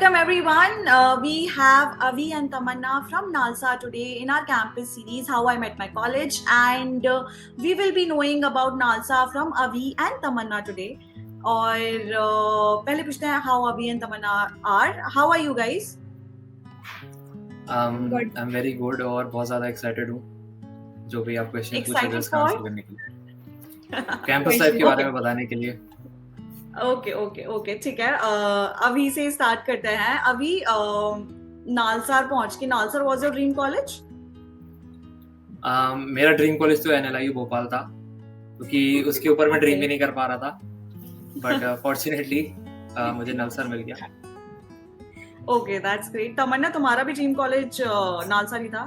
Welcome everyone. We have Avi and Tamanna from NALSA today in our campus series How I Met My College, and we will be knowing about NALSA from Avi and Tamanna today. और पहले पूछते हैं how Avi and Tamanna are. How are you guys? I'm very good और बहुत ज़्यादा excited हूँ जो भी आप क्वेश्चन पूछ रहे थे उसका आंसर करने के लिए, कैंपस लाइफ के बारे में बताने के लिए। ओके ठीक है। अभी से स्टार्ट करते हैं। अभी नालसार पहुंच के, NALSAR was your dream college? मेरा ड्रीम कॉलेज तो NLIU भोपाल था, क्योंकि उसके ऊपर मैं ड्रीम भी नहीं कर पा रहा था, बट फॉर्चुनेटली मुझे नलसार मिल गया। Okay, that's great. तमन्ना, तुम्हारा भी ड्रीम कॉलेज नालसार ही था?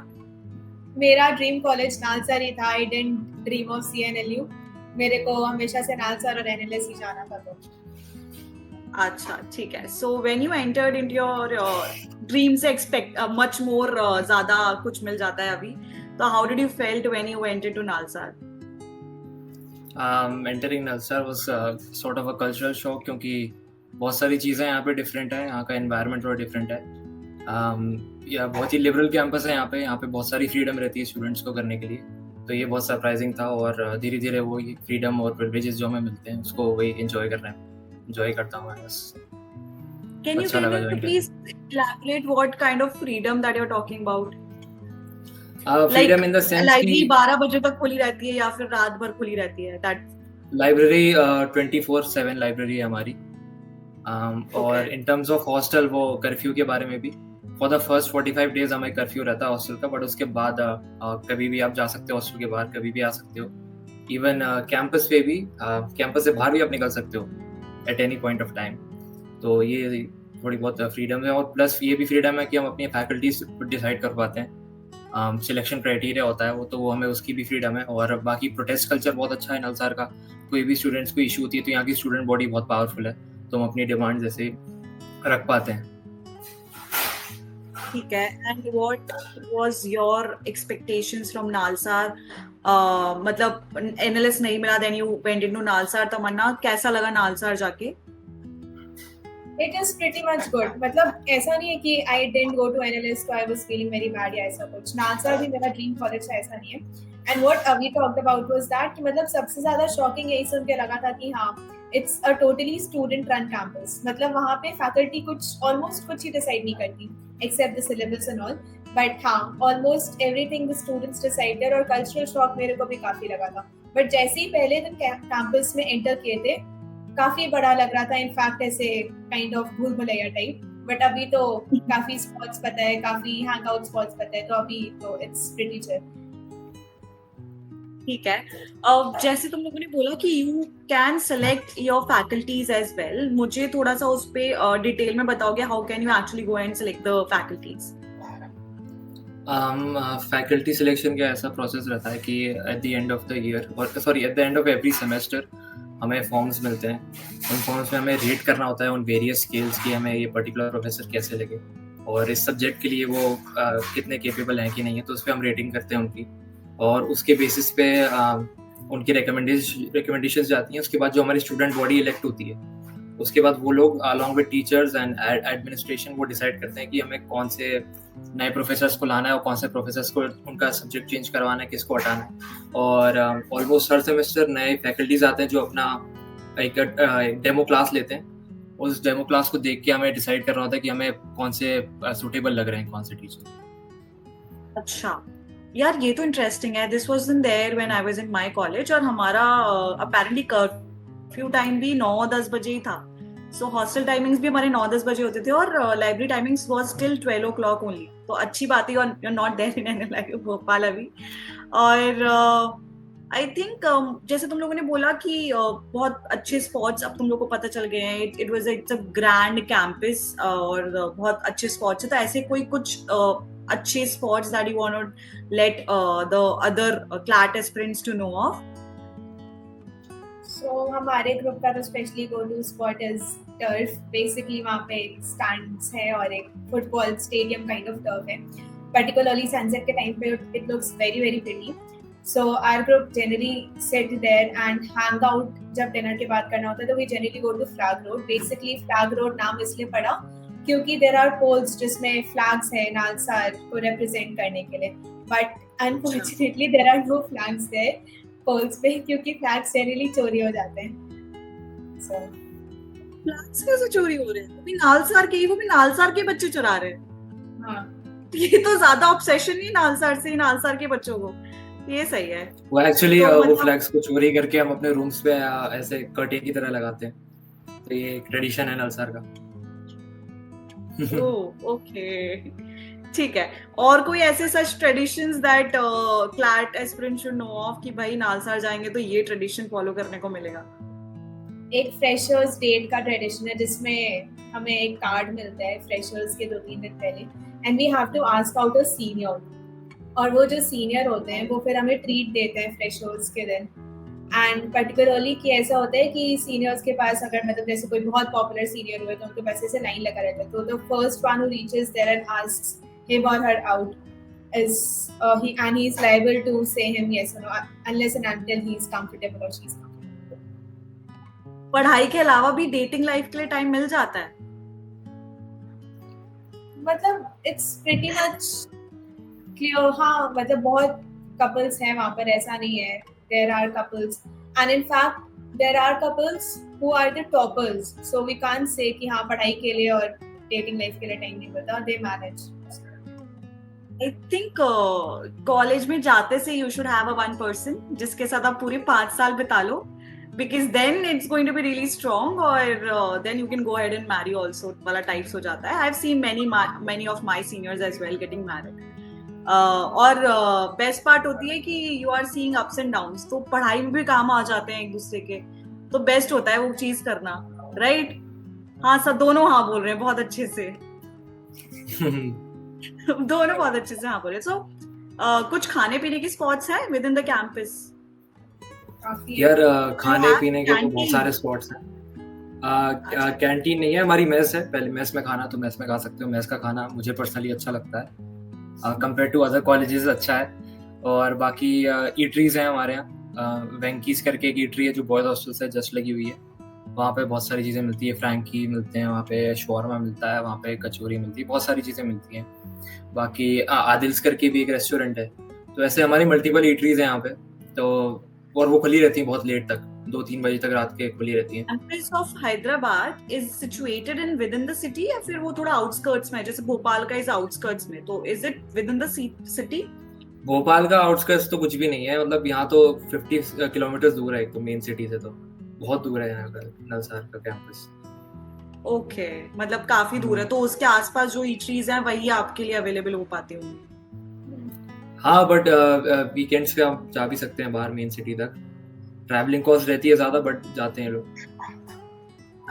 मेरा ड्रीम कॉलेज नालसार ही था। I didn't dream of CNLU। मेरे को हमेशा से नालसार और NLS ही जाना था। तो अच्छा, ठीक है। So when you entered into your dream से एक्सपेक्ट मच मोर ज्यादा कुछ मिल जाता है अभी, तो how did you felt when you went into NALSAR? Entering NALSAR was sort of a cultural shock, क्योंकि बहुत सारी चीज़ें यहाँ पे डिफरेंट है, यहाँ का एनवायरनमेंट थोड़ा डिफरेंट है। या बहुत ही लिबरल कैंपस है यहाँ पे बहुत सारी फ्रीडम रहती है स्टूडेंट्स को करने के लिए, तो ये बहुत सरप्राइजिंग था। और धीरे धीरे वो फ्रीडम और प्रिविलेजेस जो हमें मिलते हैं उसको वही एंजॉय करता हूँ मैं बस। Can you please elaborate what kind of freedom that you're talking about? Freedom in the sense library 12 बजे तक खुली रहती है या फिर रात भर खुली रहती है? लाइब्रेरी 24/7 लाइब्रेरी है हमारी। और इन टर्म्स ऑफ हॉस्टल, वो कर्फ्यू के बारे में भी, फॉर द फर्स्ट 45 डेज हमें कर्फ्यू रहता है हॉस्टल का, बट उसके बाद कभी भी आप जा सकते हो हॉस्टल के बाहर, कभी भी आ सकते हो। इवन कैंपस पे भी, कैंपस से बाहर भी आप निकल सकते हो at any point of time. तो ये थोड़ी बहुत फ्रीडम है, और प्लस ये भी फ्रीडम है कि हम अपनी फैकल्टीज डिसाइड कर पाते हैं। सिलेक्शन क्राइटेरिया होता है वो हमें उसकी भी फ्रीडम है। और बाकी प्रोटेस्ट कल्चर बहुत अच्छा है नलसार का। कोई भी स्टूडेंट्स को इशू होती है तो यहाँ की स्टूडेंट बॉडी बहुत पावरफुल है, तो हम अपनी डिमांड जैसे रख पाते हैं। ठीक है। And what was your expectations from NALSAR? मतलब NLS नहीं मिला, then you went into NALSAR. Tamanna, कैसा लगा नालसार जाके? It is pretty much good. मतलब ऐसा नहीं है कि I didn't go to NLS तो I was feeling very bad या ऐसा कुछ। नालसार भी मेरा ड्रीम कॉलेज है, ऐसा नहीं है। एंड व्हाट अभी टॉक्ड अबाउट वाज दैट कि मतलब सबसे ज्यादा शॉकिंग यही सुन के लगा था कि हाँ, it's a totally student run campus. मतलब वहाँ पे फैकल्टी ऑलमोस्ट कुछ ही डिसाइड नहीं करती except the syllabus and all, but हाँ, almost everything the students decided. और कल्चरल शॉक मेरे को भी काफी लगा था, बट जैसे ही पहले दिन कैंपस में एंटर किए थे काफी बड़ा लग रहा था। इनफैक्ट ऐसे काइंड ऑफ भूल भुलैया टाइप, बट अभी तो काफी स्पॉट्स पता है, काफी हैंगआउट स्पॉट्स पता है, तो अभी तो इट्स प्रीटी चिल। ठीक है। जैसे तुम लोगों ने बोला कि you can select your faculties as well, मुझे थोड़ा सा उस पे डिटेल में बताओगे, how can you actually go and select the faculties? Faculty selection का ऐसा प्रोसेस रहता है कि at the end of the year, और sorry at the end of every semester हमें फॉर्म्स मिलते हैं। उन फॉर्म्स में हमें रेट करना होता है उन वेरियस स्केल्स की, हमें ये पर्टिकुलर प्रोफेसर कैसे लगे और इस सब्जेक्ट के लिए वो कितने केपेबल हैं कि नहीं है, तो उस पर हम रेटिंग करते हैं उनकी, और उसके बेसिस पे उनकी रिकमेंडेशन जाती हैं। उसके बाद जो हमारी स्टूडेंट बॉडी इलेक्ट होती है, उसके बाद वो लोग along with teachers and administration वो डिसाइड करते हैं कि हमें कौन से नए प्रोफेसर्स को लाना है और कौन से प्रोफेसर्स को उनका सब्जेक्ट चेंज करवाना है, किसको हटाना है। और ऑलमोस्ट हर सेमेस्टर नए फैकल्टीज आते हैं जो अपना एक डेमो क्लास लेते हैं। उस डेमो क्लास को देख के हमें डिसाइड करना होता है कि हमें कौन से सूटेबल लग रहे हैं, कौन से टीचर। अच्छा यार, ये तो इंटरेस्टिंग है। This wasn't there when I was in my college, और हमारा अपेरेंटली कर्फ्यू टाइम भी 9-10 बजे ही था। सो हॉस्टल टाइमिंग्स भी हमारे 9-10 बजे होते थे, और library timings was till 12 o'clock only. तो अच्छी बात है you are not there in NLIU Bhopal अभी। और आई थिंक जैसे तुम लोगों ने बोला कि बहुत अच्छे स्पॉट्स अब तुम लोग को पता चल गए हैं। इट्स अ ग्रैंड कैंपस और बहुत अच्छे स्पॉट्स है। तो ऐसे कोई कुछ अच्छे spots that you want to let the other CLAT aspirants to know of? So हमारे ग्रुप का तो specially go to spot is turf. Basically वहाँ पे स्टैंड्स है और एक football stadium kind of turf है। पर्टिकुलरली सनसेट के टाइम पे it looks very very pretty. So our group generally sit there and hang out. जब डिनर के बाद करना होता है तो we generally go to flag road. Basically flag road नाम इसलिए पड़ा क्योंकि देयर आर पोल्स जिसमें फ्लैग्स है नालसार को रिप्रेजेंट करने के लिए, but unfortunately there are no flags there poles पे, क्योंकि फ्लैग्स जनरली चोरी हो जाते हैं। So, फ्लैग्स कैसे चोरी हो रहे हैं? वो भी नालसार के बच्चे चुरा रहे हैं। हाँ ये तो ज्यादा ऑब्सेशन नहीं नालसार से, नालसार के बच्चों को। ये सही है। वो एक्चुअली तो वो मतलब फ्लैग्स को चोरी करके हम अपने रूम्स पे ऐसे कर्टेन की तरह लगाते हैं, तो ये एक ट्रेडिशन है नलसार का। ओके ठीक है। और कोई ऐसे such traditions that CLAT aspirant should know of कि भाई नालसार जाएंगे तो ये ट्रेडिशन फॉलो करने को मिलेगा? एक फ्रेशर्स डेट का ट्रेडिशन है जिसमें हमें एक कार्ड मिलता है फ्रेशर्स के 2-3 दिन पहले, and we have to ask out a senior, और वो जो सीनियर होते हैं वो फिर हमें ट्रीट देते हैं फ्रेशर्स के दिन। एंड पर्टिकुलरली कि ऐसा होता है कि सीनियर्स के पास अगर मतलब जैसे कोई बहुत पॉपुलर सीनियर हुए तो उनके पास ऐसे लाइन लगा रहता है, तो the first one who reaches there and asks him और her out is he is liable to say him yes or no unless and until he is comfortable or she is comfortable. पढ़ाई के अलावा भी dating life के लिए time मिल जाता है? मतलब इट्स प्रीटी मच क्लियर। हाँ मतलब बहुत कपल्स हैं वहाँ पर, ऐसा नहीं है, there are couples and in fact there are couples who are the toppers, so we can't say कि हाँ पढ़ाई के लिए और डेटिंग लाइफ के लिए टाइम नहीं मिलता, they manage. I think college में जाते से you should have a one person जिसके साथ आप पूरे 5 साल बिता लो, because then it's going to be really strong, or then you can go ahead and marry also वाला types हो जाता है। I've seen many of my seniors as well getting married. और best part होती है कि you are seeing ups and downs, तो पढ़ाई में भी काम आ जाते हैं एक दूसरे के, तो best होता है वो चीज करना, right? हाँ सब दोनों हाँ बोल रहे हैं बहुत अच्छे से। दोनों बहुत अच्छे से हाँ बोल रहे हैं। So कुछ खाने पीने की स्पॉट्स है विद इन द कैंपस? यार खाने पीने के तो बहुत सारे स्पॉट्स हैं। कैंटीन नहीं है, हमारी मेस है। पहले मेस में खाना तो मेस में खा सकते हो, मेस का खाना मुझे पर्सनली अच्छा लगता है, कंपेयर टू अदर कॉलेजेस अच्छा है। और बाकी ईटरीज हैं हमारे यहाँ, वेंकीज करके एक ईटरी है जो बॉयज हॉस्टल से जस्ट लगी हुई है, वहाँ पे बहुत सारी चीज़ें मिलती है, फ्रैंकी मिलते हैं वहाँ पे, शॉर्मा मिलता है वहाँ पे, कचौरी मिलती है, बहुत सारी चीज़ें मिलती हैं। बाकी आदिल्स करके भी एक रेस्टोरेंट है, तो ऐसे हमारी मल्टीपल ईटरीज हैं यहाँ पे, तो और वो खुली रहती है बहुत लेट तक, 2-3 बजे तक रात के खुली रहती है। Campus of Hyderabad is situated in with in the city या फिर वो थोड़ा आउटस्कर्ट्स में है? जैसे भोपाल का इज आउटस्कर्ट्स में, तो is it with in the city? Bhopal का आउटस्कर्ट्स तो कुछ भी नहीं है, मतलब यहाँ तो 50 किलोमीटर दूर है, एक तो मेन सिटी से तो बहुत दूर है यहाँ का नलसार का कैंपस। ओके मतलब काफी दूर है, तो उसके आसपास जो ईटरीज हैं वही आपके लिए अवेलेबल हो पाते होंगे? हाँ बट वीकेंड्स पे आप जा भी सकते हैं बाहर मेन सिटी तक, ट्रैवलिंग कॉस्ट रहती है ज्यादा, बट जाते हैं लोग।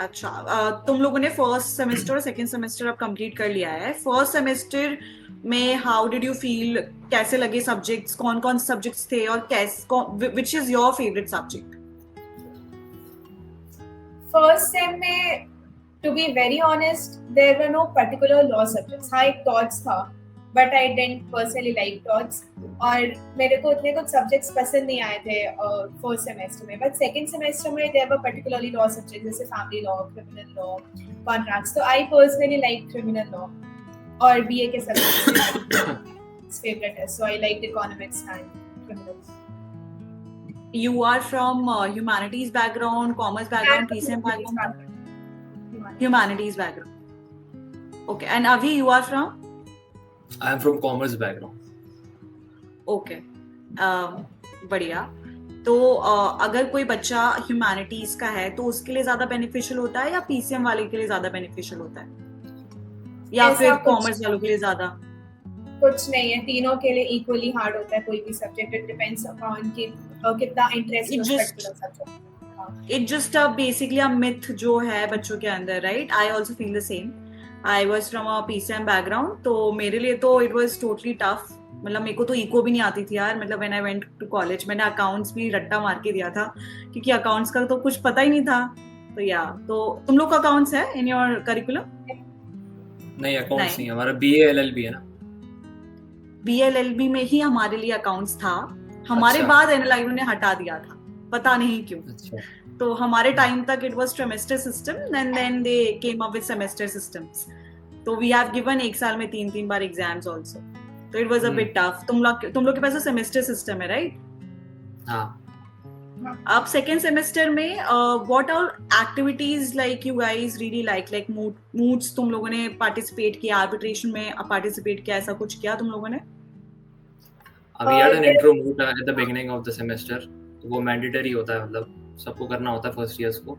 अच्छा तुम लोगों ने फर्स्ट सेमेस्टर और सेकंड सेमेस्टर अब कंप्लीट कर लिया है। फर्स्ट सेमेस्टर में हाउ डिड यू फील, कैसे लगे सब्जेक्ट्स, कौन कौन से सब्जेक्ट्स थे और which is your favourite subject? First sem में to be very honest there were no particular law subjects. हाँ एक टॉट्स था, but I didn't personally like torts, और मेरे को उतने कुछ सब्जेक्ट्स पसंद नहीं आए थे फर्स्ट सेमेस्टर में। बट सेकंड सेमेस्टर में there were particularly law subjects जैसे family law, criminal law, contracts, तो I personally like criminal law, और बीए के सब्जेक्ट्स फेवरेट है, so I like economics and criminal. You are from humanities background, commerce background, PCM background? Humanities background. Okay, and Avi, you are from? I am from commerce background. Okay, बढ़िया। तो अगर कोई बच्चा humanities का है तो उसके लिए ज्यादा बेनिफिशियल होता है या पीसीएम वाले के लिए ज्यादा बेनिफिशियल होता है, या फिर कॉमर्स वालों के लिए ज्यादा? कुछ नहीं है, तीनों के लिए इक्वली हार्ड होता है कोई भी सब्जेक्ट, इट डिपेंड्स अपॉन कि कितना इंटरेस्ट है उस particular subject. It just basically a myth जो है बच्चों के अंदर, right? I also feel the same. I was from a PCM background, तो मेरे लिए तो इट वाज टोटली टफ। मतलब मेरे को तो इको भी नहीं आती थी यार, मतलब when I went to college मैंने अकाउंट्स भी रट्टा मार के दिया था क्योंकि अकाउंट्स का तो कुछ पता ही नहीं था। तो या तो तुम लोग का अकाउंट्स है इन योर करिकुलम? नहीं अकाउंट्स नहीं, हमारा बीए एलएलबी है ना। बीएलएलबी में ही हमारे लिए अकाउंट्स था, हमारे अच्छा। बाद एनएलआई ने हटा दिया था, पता नहीं क्यों। अच्छा। तो हमारे टाइम तक it was trimester system, and then they came up with semester systems. तो वी हैव गिवन एक साल में 3 बार एग्जाम्स आल्सो, तो it was a hmm. Bit tough. तुम लोग के पास सेमेस्टर सिस्टम है, राइट? हाँ. अब सेकेंड सेमेस्टर में what are activities like you guys really like moots तुम लोगों ने पार्टिसिपेट किया, आर्बिट्रेशन में पार्टिसिपेट किया, ऐसा कुछ किया तुम लोगों ने? We had an there- intro moot at the beginning of the semester. तो वो मैंडेटरी होता है, मतलब सबको करना होता है फर्स्ट ईयर्स को.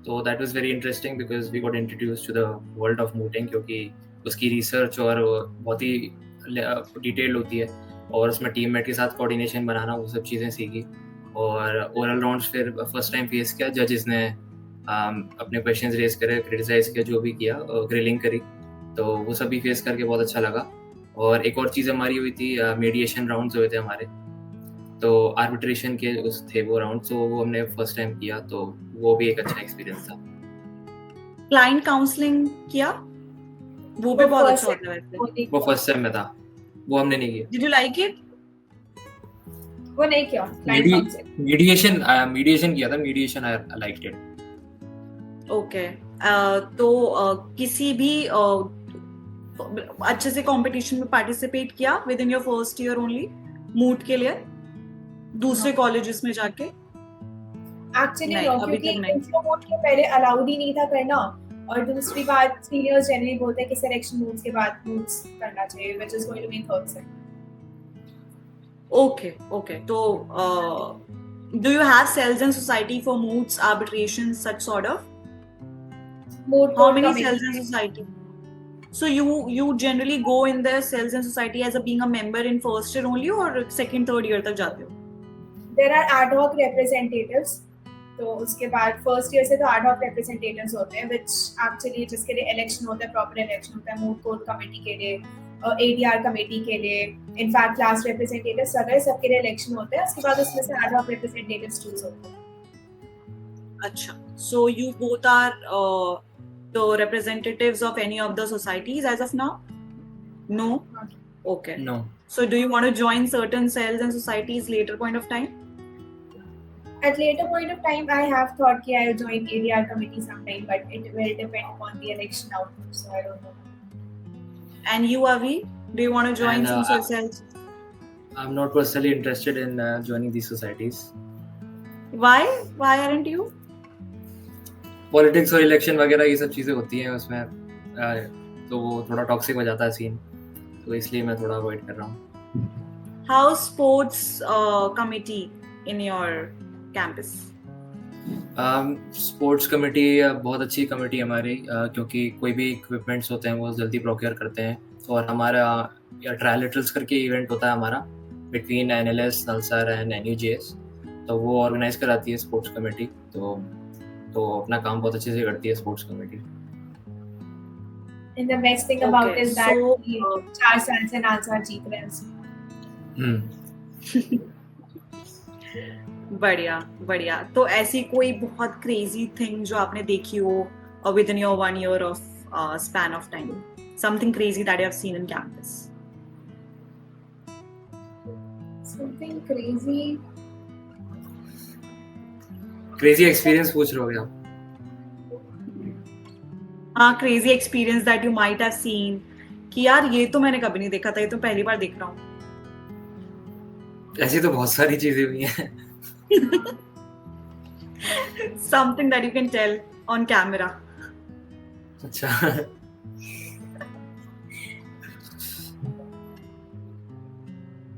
तो that was very interesting because we got introduced to the world of mooting, क्योंकि उसकी रिसर्च और बहुत ही डिटेल्ड होती है, और उसमें टीममेट के साथ कोऑर्डिनेशन बनाना, वो सब चीज़ें सीखी. और ओरल राउंड्स फिर फर्स्ट टाइम फेस किया, जजेस ने अपने क्वेश्चंस रेज करे, क्रिटिसाइज किया, जो भी किया, ग्रिलिंग करी, तो वो सब भी फेस करके बहुत अच्छा लगा. और एक और चीज़ हमारी हुई थी, मीडिएशन राउंड्स हुए थे हमारे, तो आर्बिट्रेशन के उस थे वो राउंड, तो वो हमने फर्स्ट टाइम किया, तो वो भी एक अच्छा एक्सपीरियंस था. क्लाइंट काउंसलिंग किया, वो भी वो बहुत first अच्छा होता है वैसे. वो फर्स्ट सेम में था, वो हमने नहीं किया. Did you like it? वो नहीं किया client counsel. मीडिएशन किया था, mediation I liked it. Okay. तो किसी भी अच्छे से कंपटीशन में पार्टिसिपेट किया within your first year only moot के लिए, दूसरे कॉलेजेस में जाके? एक्चुअली नहीं, नो, अभी क्योंकि तक नहीं. इंट्रो मोड के पहले अलाउड ही नहीं था करना, और दूसरी बात सीनियर्स जनरली बोलते हैं कि सिलेक्शन मूड्स के बाद मूड्स करना चाहिए, which is going to be third sem. Okay. तो do you have cells in society for moots, arbitration, such sort of? Mood How court many committee. cells in society? So you generally go in the cells in society as being a member in first year only, or second, third year तक जाते हो? There are ad hoc representatives. तो उसके बाद first year से तो ad hoc representatives होते हैं, which actually जिसके लिए इलेक्शन होता है, प्रॉपर इलेक्शन होता है, मूड कोर्ट कमेटी के लिए, ADR कमेटी के लिए, इनफैक्ट क्लास रिप्रेजेंटेटिव्स वगैरह सबके लिए इलेक्शन होता है. उसके बाद उसमें से ad hoc representatives चूज होते हैं. अच्छा. So you both are the representatives of any of the societies as of now? No? Okay. No. So do you want to join certain cells and societies later point of time? At later point of time, I have thought कि I'll join ADR committee sometime, but it will depend upon the election outcome, so I don't know. And you, Avi, do you want to join And, some cells? I'm not personally interested in joining these societies. Why? Why aren't you? Politics और election वगैरह ये सब चीज़ें होती हैं उसमें, तो वो थोड़ा टॉक्सिक हो जाता है सीन, तो इसलिए मैं थोड़ा अवॉइड कर रहा हूँ. How's sports committee in your campus? Sports committee बहुत अच्छी कमेटी है हमारी, क्योंकि कोई भी इक्विपमेंट्स होते हैं वो जल्दी प्रोक्योर करते हैं. और हमारा ट्रायलिटल्स करके इवेंट होता है हमारा बिटवीन NLS, नलसार एंड NUJS, तो वो ऑर्गेनाइज कराती है स्पोर्ट्स कमेटी. तो अपना काम बहुत अच्छे से करती है sports committee. And the best thing about Okay, is that so, we 4 साल से नालसा जीत रहे हैं. बढ़िया. तो ऐसी कोई बहुत क्रेजी थिंग जो आपने देखी हो with in your 1 year of span of time, something crazy that you have seen in campus? Something crazy. Crazy experience पूछ रहे हो क्या? हाँ, crazy experience that you might have seen कि यार ये तो मैंने कभी नहीं देखा था, ये तो पहली बार देख रहा हूँ. ऐसी तो बहुत सारी चीजें हुई हैं. Something that you can tell on camera. अच्छा.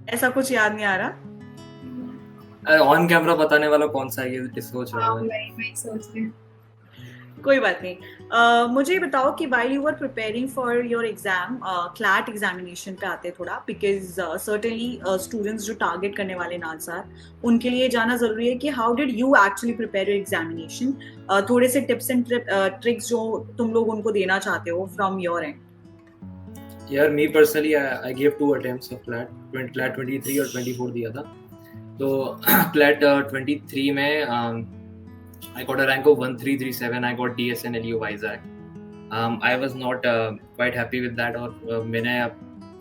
ऐसा कुछ याद नहीं आ रहा. ऑन कैमरा बताने वाला कौन सा है, ये सोच रहा हाँ, हूँ. मैं सोच रही हूँ. कोई बात नहीं. मुझे ये बताओ कि while you were preparing for your exam, CLAT examination पे आते थोड़ा, because certainly students जो target करने वाले नालसार, उनके लिए जाना जरूरी है कि how did you actually prepare your examination? थोड़े से tips and tricks जो तुम लोग उनको देना चाहते हो from your end. यार me personally I gave 2 attempts of CLAT 23 और 24 दिया था. तो CLAT 23 में I got a rank of 1337. I got DSNLU Vizag. I was not quite happy with that, और मैंने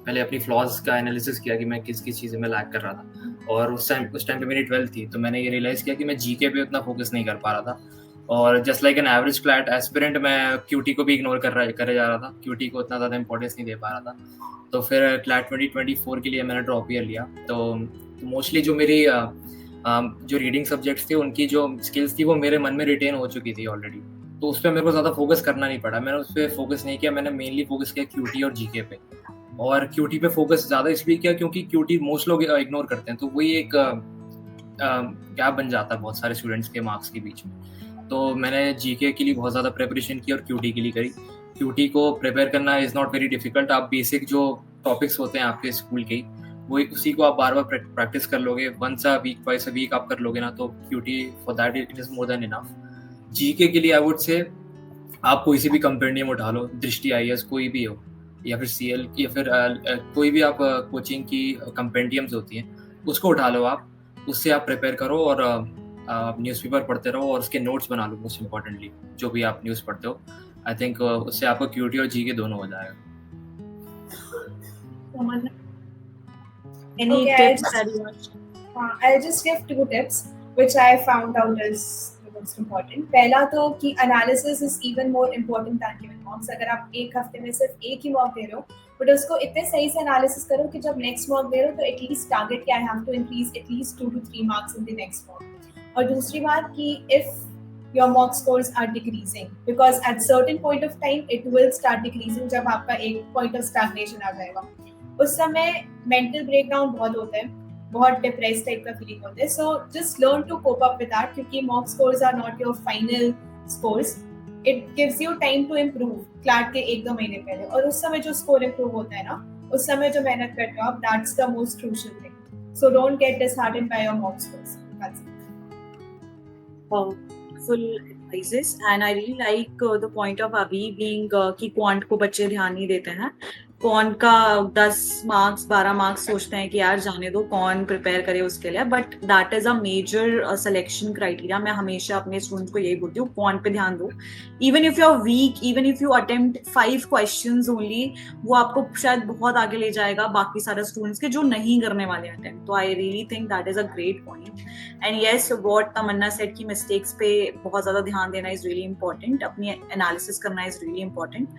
पहले अपनी फ्लॉज का एनालिसिस किया कि मैं किस चीज़ में लैग कर रहा था. और उस टाइम पे मेरी 12th थी, तो मैंने ये रियलाइज़ किया कि मैं जीके पे उतना फोकस नहीं कर पा रहा था. और just like an average CLAT aspirant मैं क्यूटी को भी इग्नोर करे जा रहा था, क्यूटी को इतना ज़्यादा इंपॉर्टेंस नहीं दे पा रहा था। तो फिर क्लैट 2024 के लिए मैंने ड्रॉप ईयर लिया। तो मोस्टली जो मेरी जो रीडिंग सब्जेक्ट्स थे उनकी जो स्किल्स थी वो मेरे मन में रिटेन हो चुकी थी ऑलरेडी, तो उस पर मेरे को ज़्यादा फोकस करना नहीं पड़ा। मैंने उस पर फोकस नहीं किया, मैंने मेनली फोकस किया क्यूटी और जीके पे। और क्यूटी पे फोकस ज़्यादा इसलिए किया क्योंकि क्यूटी मोस्ट लोग इग्नोर करते हैं, तो वही एक गैप बन जाता है बहुत सारे स्टूडेंट्स के मार्क्स के बीच में। तो मैंने जीके के लिए बहुत ज़्यादा प्रिपरेशन की और क्यूटी के लिए करी। क्यूटी को प्रिपेयर करना इज़ नॉट वेरी डिफिकल्ट। आप बेसिक जो टॉपिक्स होते हैं आपके स्कूल के, वही उसी को आप बार बार प्रैक्टिस कर लोगे, once a week twice a week आप कर लोगे ना, तो QT for that it is more than enough. GK के लिए आई वुड से आप कोई सी भी कंपेंडियम उठा लो, दृष्टि IAS कोई भी हो, या फिर CL या फिर कोई भी आप कोचिंग की कंपेंडियम्स होती हैं उसको उठा लो आप, उससे आप प्रिपेयर करो और आप न्यूज़पेपर पढ़ते रहो और उसके नोट्स बना लो। मोस्ट इम्पॉर्टेंटली जो भी आप न्यूज़ पढ़ते हो, आई थिंक उससे आपको क्यूटी और जीके दोनों हो जाएगा। Any Okay, tips that you want? I'll just give 2 tips which I found out is the most important. पहला तो कि analysis is even more important than giving marks. अगर आप एक हफ्ते में सिर्फ एक ही मॉक दे रहे हो, बट उसको इतने सही से एनालिसिस करो कि जब नेक्स्ट मॉक दे रहे हो तो एटलीस्ट टारगेट क्या है, have to increase at least 2 to 3 marks in the next mock. और दूसरी बात कि if your mock scores are decreasing, because at certain point of time it will start decreasing जब आपका एक point of stagnation आ जाएगा, उस समय mental breakdown बहुत होता है, बहुत डिप्रेस टाइप का फीलिंग होता है। So just learn to cope up with that, क्योंकि mock scores are not your final scores. It gives you time to improve CLAT के 1-2 महीने पहले, और उस समय जो स्कोर इम्प्रूव होता है ना, उस समय जो मेहनत करते हो आप, that's the most crucial thing. So don't get disheartened by your mock scores. Full advices, and I really like the point of Avi being कि क्वांट को बच्चे ध्यान नहीं देते हैं। कौन का 10 मार्क्स 12 मार्क्स सोचते हैं कि यार जाने दो, कौन प्रिपेयर करे उसके लिए, but that is a major selection criteria. मैं हमेशा अपने स्टूडेंट्स को यही बोलती हूँ, कौन पे ध्यान दो। Even if you are weak, even if you attempt 5 questions only, वो आपको शायद बहुत आगे ले जाएगा बाकी सारे स्टूडेंट्स के जो नहीं करने वाले अटेम्प्ट। तो I really think that is a great point. And yes, what Tamanna said कि मिस्टेक्स पे बहुत ज्यादा ध्यान देना इज रियली इंपॉर्टेंट, अपनी एनालिसिस करना is really important.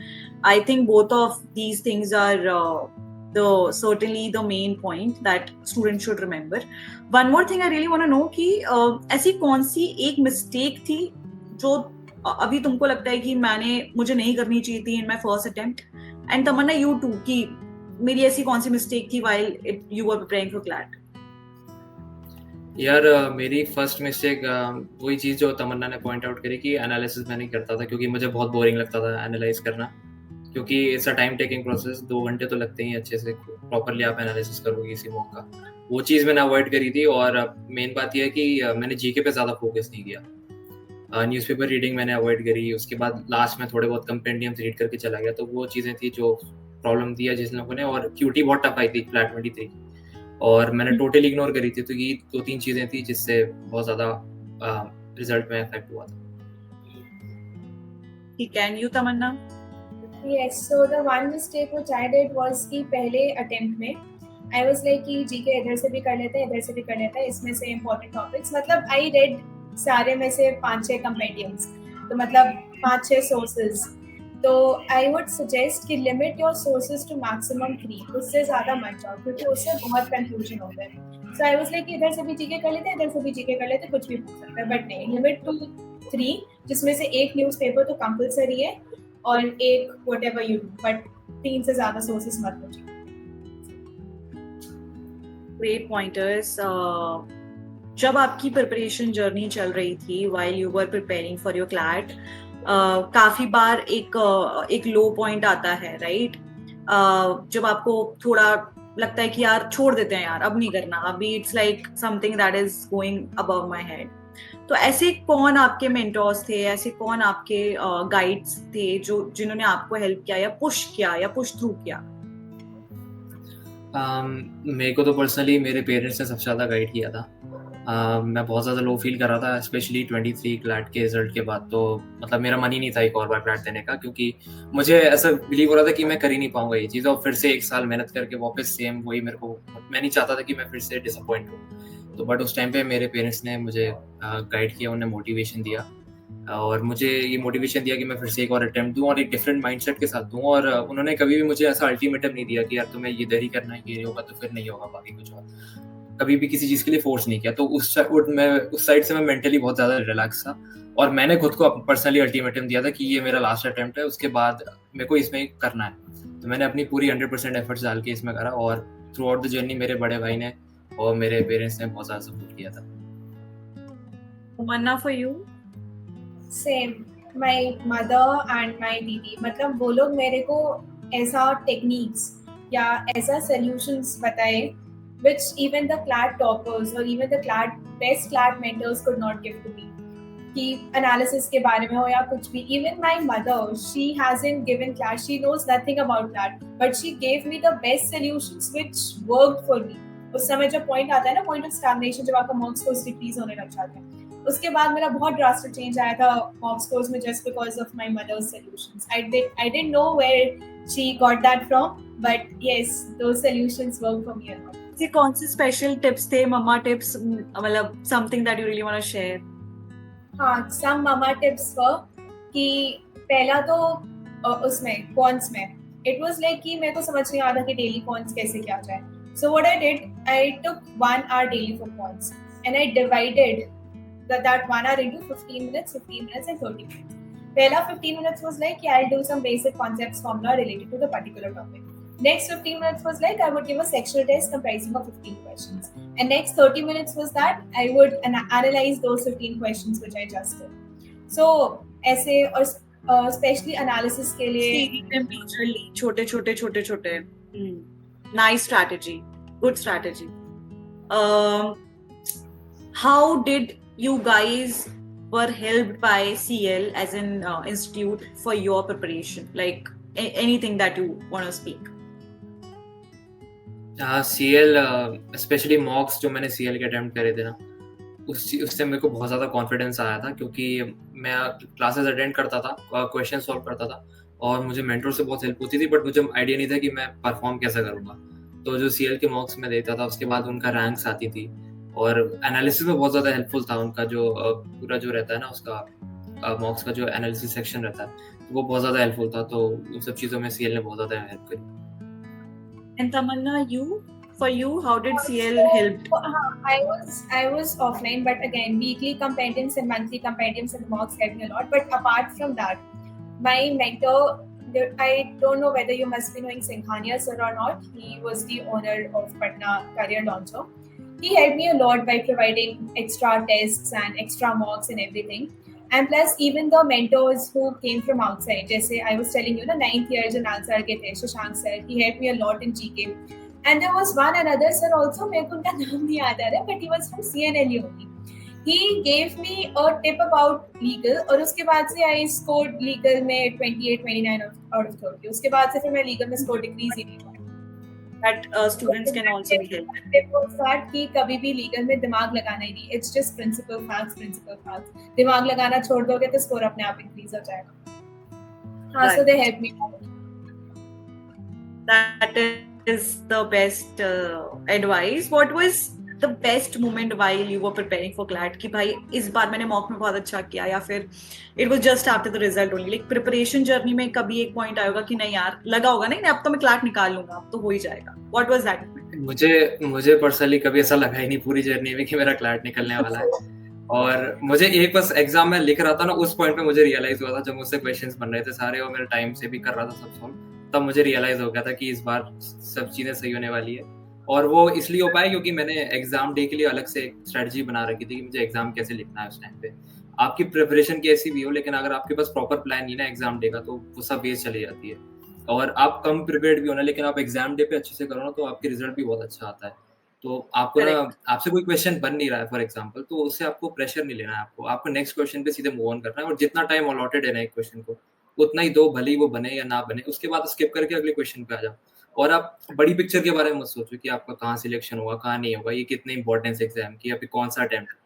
I think both of these things are certainly the main point that students should remember. One more thing I really want to know कि ऐसी कौन सी एक mistake थी जो अभी तुमको लगता है कि मुझे नहीं करनी चाहिए थी in my first attempt, and Tamannaah you too, कि मेरी ऐसी कौन सी mistake थी while you were preparing for CLAT? यार मेरी फर्स्ट मिस्टेक वही चीज़ जो तमन्ना ने पॉइंट आउट करी कि एनालिसिस मैं नहीं करता था, क्योंकि मुझे बहुत बोरिंग लगता था एनालाइज करना, क्योंकि it's a time taking process. 2 घंटे तो लगते ही अच्छे से प्रॉपरली आप एनालिसिस करोगे किसी मॉक का। वो चीज़ मैंने अवॉइड करी थी। और मेन बात यह है कि मैंने जीके पे ज़्यादा फोकस नहीं किया। न्यूज़पेपर रीडिंग मैंने अवॉइड करी। उसके बाद लास्ट में थोड़े बहुत कंपेंडियम्स रीड करके चला गया। तो वो चीज़ें थी जो प्रॉब्लम दिया जिस लोगों ने। और क्यूटी बहुत टफ आई थी फ्लैट 23 और मैंने टोटली इग्नोर करी थी। तो ये 2-3 चीज़ें थी जिससे बहुत ज़्यादा रिजल्ट में इफेक्ट हुआ था। Can you, Tamannaah? Yes, so the one mistake which I did was कि पहले attempt में I was like कि जीके इधर से भी कर लेते हैं, इधर से भी कर लेते हैं, इसमें से important topics, मतलब I read सारे में से 5-6 compendiums, तो मतलब 5-6 sources। तो I would suggest कि limit your sources to maximum 3, उससे ज़्यादा मत जाओ, क्योंकि उससे बहुत confusion होता है। So I was like कि इधर से भी जीके कर लेते हैं, इधर से भी जीके कर लेते हैं, कुछ भी पूछ सकते हैं, बट नहीं, limit to 3, जिसमें से एक न्यूज़पेपर तो कंपलसरी है और एक whatever you do, but 3 से ज़्यादा sources मत पूछो। Great pointers. जब आपकी प्रिपरेशन जर्नी चल रही थी while you were preparing for your CLAT, काफी बार एक लो पॉइंट आता है, राइट? जब आपको थोड़ा लगता है कि यार छोड़ देते हैं यार, अब नहीं करना, अभी it's like something that is going above my head. तो ऐसे कौन आपके मेंटोर्स थे, ऐसे कौन आपके गाइड्स थे जिन्होंने आपको हेल्प किया या पुश थ्रू किया? मेरे को तो पर्सनली मेरे पेरेंट्स ने सबसे ज़्यादा गाइड किया था। मैं बहुत ज़्यादा लो फील कर रहा था, स्पेशली 23 क्लैट के रिजल्ट के बाद। तो मतलब मेरा मन ही नहीं था एक और बार क्लैट देने का, क्योंकि मुझे ऐसा बिलीव हो रहा था कि मैं कर ही नहीं पाऊंगा ये चीज़, और फिर से 1 साल मेहनत करके वापस सेम वही मैं नहीं चाहता था कि मैं फिर से डिसअपॉइंट हूँ। तो बट उस टाइम पे मेरे पेरेंट्स ने मुझे गाइड किया, उन्हें मोटिवेशन दिया और मुझे ये मोटिवेशन दिया कि मैं फिर से एक और अटेम्प्ट दूँ और एक डिफरेंट माइंडसेट के साथ दूँ। और उन्होंने कभी भी मुझे ऐसा अल्टीमेटम नहीं दिया कि यार तुम्हें इधर ही करना है, ये नहीं होगा तो फिर नहीं होगा बाकी कुछ और। कभी भी किसी चीज़ के लिए फोर्स नहीं किया। तो उस साइड से मैं मेंटली बहुत ज़्यादा रिलैक्स था और मैंने खुद को पर्सनली अल्टीमेटम दिया था कि ये मेरा लास्ट अटेम्प्ट है, उसके बाद मेरे को इसमें करना है। तो मैंने अपनी पूरी 100% एफर्ट्स डाल के इसमें करा और थ्रू आउट द जर्नी मेरे बड़े भाई ने और मेरे पेरेंट्स ने बहुत ज़्यादा सपोर्ट किया था। Tamanna, for you? Same, my mother and my दीदी, मतलब वो लोग मेरे को ऐसा टेक्निक्स या ऐसा सॉल्यूशंस बताए which even the CLAT toppers or even the CLAT best CLAT mentors could not give to me, कि एनालिसिस के बारे में हो या कुछ भी. Even my mother, she hasn't given CLAT, she knows nothing about CLAT, but she gave me the best solutions which worked for me. उस समय जब पॉइंट आता है ना, पॉइंट ऑफ स्टैग्नेशन, जब आपका मॉक स्कोर्स डिक्रीज होने लग जाते हैं, उसके बाद मेरा बहुत ड्रास्टिक चेंज आया था मॉक स्कोर्स में, just because of my mother's solutions. I didn't know where she got that from, but yes, those solutions work for me a lot. See, कौन से स्पेशल टिप्स थे, मम्मा टिप्स, मतलब something that you really want to share? हाँ, some मामा tips वर कि पहला तो उसमें क्वांट्स में इट वाज लाइक कि मेरे को समझ नहीं आ रहा कि डेली क्वांट्स कैसे किया जाए. So what I did, I took 1 hour daily for quants and I divided that 1 hour into 15 minutes, 15 minutes and 30 minutes. पहला 15 minutes was like I'll do some basic concepts formula related to the particular topic. Next 15 minutes was like I would give a sectional test comprising of 15 questions. And next 30 minutes was that I would analyze those 15 questions which I just did. So ऐसे और especially analysis के लिए छोटे छोटे. Nice strategy, good strategy. How did you guys were helped by CL as an institute for your preparation? Like anything that you want to speak? CL specially मॉक्स जो मैंने CL के attempt करे थे ना, उससे मेरे को बहुत ज़्यादा कॉन्फिडेंस आया था, क्योंकि मैं क्लासेस अटेंड करता था, क्वेश्चन सॉल्व करता था और मुझे मेंटर से बहुत हेल्प होती थी, बट मुझे आइडिया नहीं था कि मैं परफॉर्म कैसे करूँगा. तो जो CL के मॉक्स में देता था, उसके बाद उनका रैंक्स आती थी और एनालिसिस में बहुत ज़्यादा हेल्पफुल था उनका. जो पूरा जो रहता है ना उसका मॉक्स का जो एनालिसिस सेक्शन रहता है, तो वो बहुत ज़्यादा हेल्पफुल था. तो उन सब चीज़ों में CL ने बहुत ज़्यादा हेल्प करी. And Tamanna, for you, how did CL help? I was offline, but again, weekly compendiums and monthly compendiums and mocks helped me a lot. But apart from that, my mentor, I don't know whether you must be knowing Singhania sir or not. He was the owner of Patna Career Launcher. He helped me a lot by providing extra tests and extra mocks and everything. And plus, even the mentors who came from outside, जैसे I was telling you, 9th year जो नाल sir के थे, Shashank sir, he helped me a lot in GK. And there was one another sir also, मेरे को उनका नाम नहीं याद आ रहा, but he was from CNLU only. He gave me a tip about legal, और उसके बाद से I scored legal में 28-29 out of 30. उसके बाद से फिर मैं legal में score decrease ही नहीं हुआ. That students can also be helped. Tip was that कि कभी भी legal में दिमाग लगाना ही नहीं. It's just principal facts. दिमाग लगाना छोड़ दोगे तो score अपने आप increase हो जाएगा. हाँ, so they helped me out. That is the best advice. What was the best moment while you were preparing for CLAT कि भाई इस बार मैंने मॉक में बहुत अच्छा किया, या फिर it was just after the result only? Like preparation journey में कभी एक point आएगा कि नहीं यार, लगा होगा नहीं अब तो मैं CLAT निकाल लूंगा, अब तो हो ही जाएगा. What was that moment? मुझे पर्सनली कभी ऐसा लगा ही नहीं पूरी जर्नी में कि मेरा CLAT निकलने वाला है. और मुझे एक बस एग्जाम में लिख रहा था ना, उस पॉइंट पे मुझे रियलाइज हुआ था, जब मुझसे क्वेश्चंस बन रहे थे सारे और मेरे टाइम से भी कर रहा था सब सॉल्व, तब मुझे रियलाइज हो गया था कि इस बार सब चीज़ें सही होने वाली है. और वो इसलिए हो पाया क्योंकि मैंने एग्जाम डे के लिए अलग से एक स्ट्रेटजी बना रखी थी कि मुझे एग्जाम कैसे लिखना है उस टाइम पे. आपकी प्रिपरेशन कैसी भी हो, लेकिन अगर आपके पास प्रॉपर प्लान नहीं ना एग्जाम डे का, तो वो सब वेस्ट चली जाती है. और आप कम प्रिपेयर्ड भी होना, लेकिन आप एग्जाम डे पे अच्छे से करो ना, तो आपके रिजल्ट भी बहुत अच्छा आता है. तो आपको ना, आपसे कोई क्वेश्चन बन नहीं रहा है फॉर एग्जांपल, तो उससे आपको प्रेशर नहीं लेना है. आपको नेक्स्ट क्वेश्चन पे सीधे मूव ऑन करना है, और जितना टाइम अलॉटेड है ना एक क्वेश्चन को, उतना ही दो, भले ही वो बने या ना बने. उसके बाद स्किप करके अगले क्वेश्चन पे आ जाओ. और आप बड़ी पिक्चर के बारे में मत सोचो कि आपका कहाँ सिलेक्शन होगा, कहाँ नहीं होगा, ये कितने इंपॉर्टेंस एग्जाम की, अभी कौन सा अटेम्प्ट.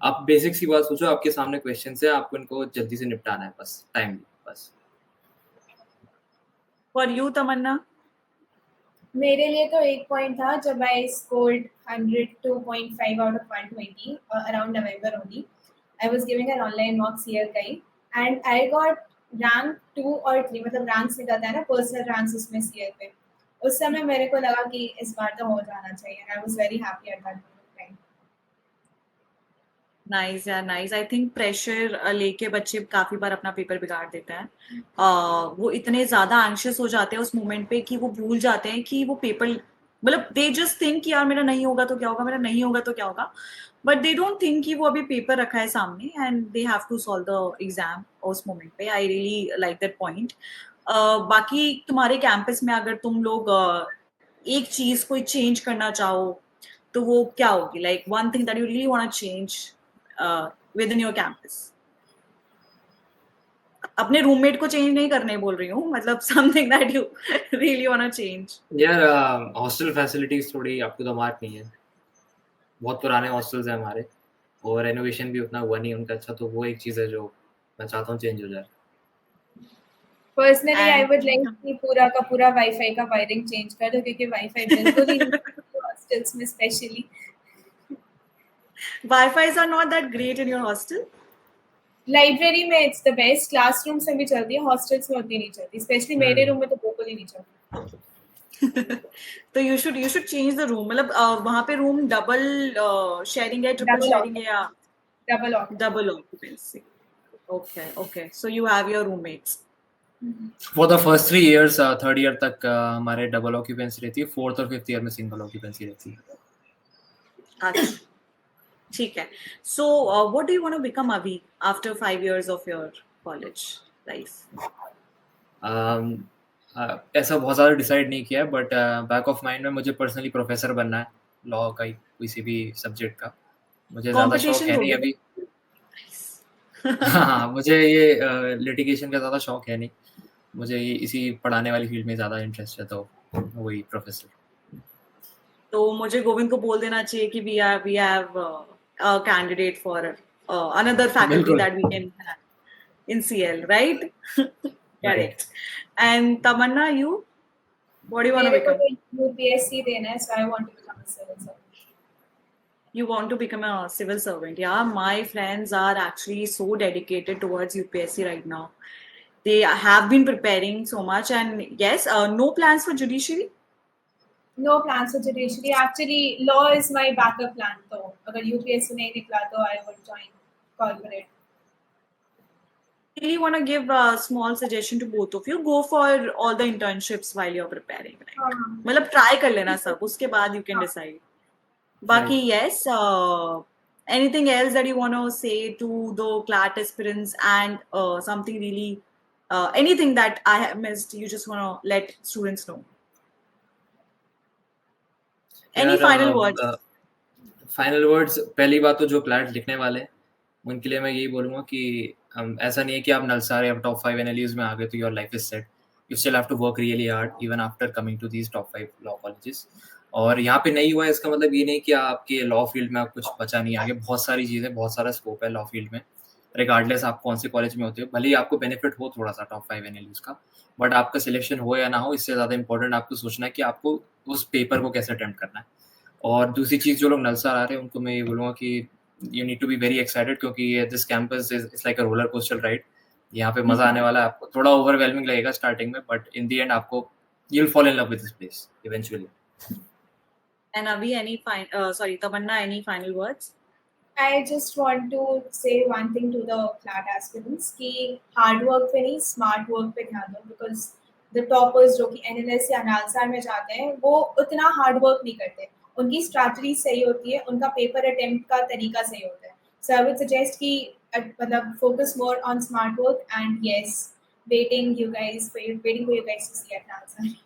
आप बेसिक सी बात सोचो, आपके सामने क्वेश्चन है, आपको इनको जल्दी से निपटाना है, बस टाइम बस. For you, Tamanna? मेरे लिए तो एक पॉइंट था जब I scored 102.5 out of 120 around November only. I was giving an online mock CL का ही, and I got rank 2 और 3, मतलब ranks निकलता है ना, personal ranks उसमें CL पे. उस समय मेरे को लगा कि इस बार तो हो जाना चाहिए, and I was very happy at that time. Nice यार, नाइस. आई थिंक प्रेशर लेके बच्चे काफी बार अपना पेपर बिगाड़ देते हैं. वो इतने ज्यादा एंशियस हो जाते हैं उस मोमेंट पे कि वो भूल जाते हैं कि वो पेपर, मतलब दे जस्ट थिंक कि यार मेरा नहीं होगा तो क्या होगा, मेरा नहीं होगा तो क्या होगा, बट दे डोंट थिंक कि वो अभी पेपर रखा है सामने and they have to solve the exam उस मोमेंट पे. I really like that point. बाकी तुम्हारे कैंपस में अगर तुम लोग एक चीज कोई चेंज करना चाहो तो वो क्या होगी? Like one thing that you really want to change within your campus. अपने रूममेट को चेंज नहीं करने बोल रही हूँ, मतलब something that you really want to change. यार हॉस्टल फैसिलिटीज थोड़ी आपको तो मार्क नहीं है. बहुत पुराने हॉस्टल्स हैं हमारे और रेनोवेशन भी उतना हुआ नहीं उनका अच्छा, तो वो एक चीज़ है जो मैं चाहता हूँ चेंज हो जाए. Personally, I And would like कि पूरा का पूरा वाईफाई का वायरिंग चेंज कर दो, क्योंकि वाईफाई बिल्कुल ही नहीं हॉस्टल्स में specially. Wi-Fi's are not that great in your hostel. Library में इट्स द बेस्ट, क्लासरूम से भी चलती है, हॉस्टल्स में उतनी नहीं चलती, स्पेशली मेरे रूम में तो बिल्कुल ही नहीं चलती. तो you should change the room. मतलब वहाँ पे रूम डबल शेयरिंग है, ट्रिपल Double शेयरिंग है या double of. Double occupancy? Okay, so you have your roommates. For the first 3 years, third year तक हमारे डबल ऑक्यूपेंसी रहती है, फोर्थ और फिफ्थ ईयर में सिंगल ऑक्यूपेंसी रहती है. अच्छा, ठीक है. So what do you want to become अभी after 5 years of your college life? ऐसा बहुत ज़्यादा डिसाइड नहीं किया है, बट बैक ऑफ माइंड में मुझे पर्सनली प्रोफेसर बनना है, लॉ का ही किसी भी सब्जेक्ट का. मुझे ज़्यादा शौक Competition है नहीं दोगे? अभी. हाँ, मुझे ये लिटिगेशन का ज़्यादा शौक है नहीं. मुझे ये इसी पढ़ाने वाली फील्ड में ज़्यादा इंटरेस्ट है, तो वही प्रोफेसर. तो मुझे गोविंद को बोल देना चाहिए कि we have a candidate for another faculty बिल्कुल. that we can have in CL, right? Right. Correct. And Tamanna, you? What do you want to मेरे को become? तो UPSC देना है, so I want to become a civil servant. You want to become a civil servant? Yeah, my friends are actually so dedicated towards UPSC right now. They have been preparing so much, and yes, no plans for judiciary. No plans for judiciary. Actually, law is my backup plan. तो अगर UPSC नहीं निकला तो I would join corporate. Really want to give a small suggestion to both of you. Go for all the internships while you're preparing. Right? हाँ. मतलब try कर लेना सब, उसके बाद you can हाँ. decide. बाकी yes, anything else that you want to say to the CLAT aspirants and something really, anything that I have missed, you just want to let students know. Any final words? Final words, पहली बात तो जो CLAT लिखने वाले हैं उनके लिए मैं यही बोलूँगा कि ऐसा नहीं है कि आप नलसार या टॉप 5 एनएलयूज में आ गए तो your life is set. You still have to work really hard even after coming to these top 5 law colleges. और यहाँ पे नहीं हुआ है इसका मतलब ये नहीं कि आपके लॉ फील्ड में आप कुछ बचा नहीं. आगे बहुत सारी चीज़ें, बहुत सारा स्कोप है लॉ फील्ड में, रिगार्डलेस आप कौन से कॉलेज में होते हो. भले ही आपको बेनिफिट हो थोड़ा सा टॉप 5 एनएलयूज का, बट आपका सिलेक्शन हो या ना हो, इससे ज़्यादा इंपॉर्टेंट आपको सोचना है कि आपको उस पेपर को कैसे अटेम्प्ट करना है. और दूसरी चीज़, जो लोग नलसार आ रहे हैं उनको मैं ये बोलूँगा कि you need to be very excited, क्योंकि this campus is like a roller coaster ride. यहाँ पे मज़ा आने वाला है. आपको थोड़ा ओवरवेलमिंग लगेगा स्टार्टिंग में, बट इन द एंड आपको you will fall in love with this place eventually. And Abhi, Tamanna, any final words? I just want to say one thing to the CLAT aspirants कि hard work पे नहीं, smart work पे ध्यान दो, because the toppers जो कि NLS या नालसार में जाते हैं वो उतना hard work नहीं करते. उनकी strategy सही होती है, उनका paper attempt का तरीका सही होता है. So I would suggest कि मतलब focus more on smart work, and yes, waiting for you guys to see at Nalsar.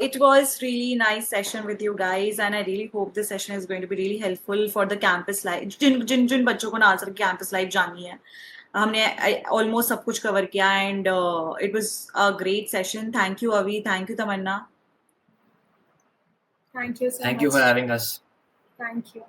It was really nice session with you guys, and I really hope this session is going to be really helpful for the campus life. जिन बच्चों को नालसर की campus life जाननी है, हमने almost सब कुछ cover किया, and it was a great session. Thank you Avi, thank you Tamanna. Thank you so much. Thank you for having us. Thank you.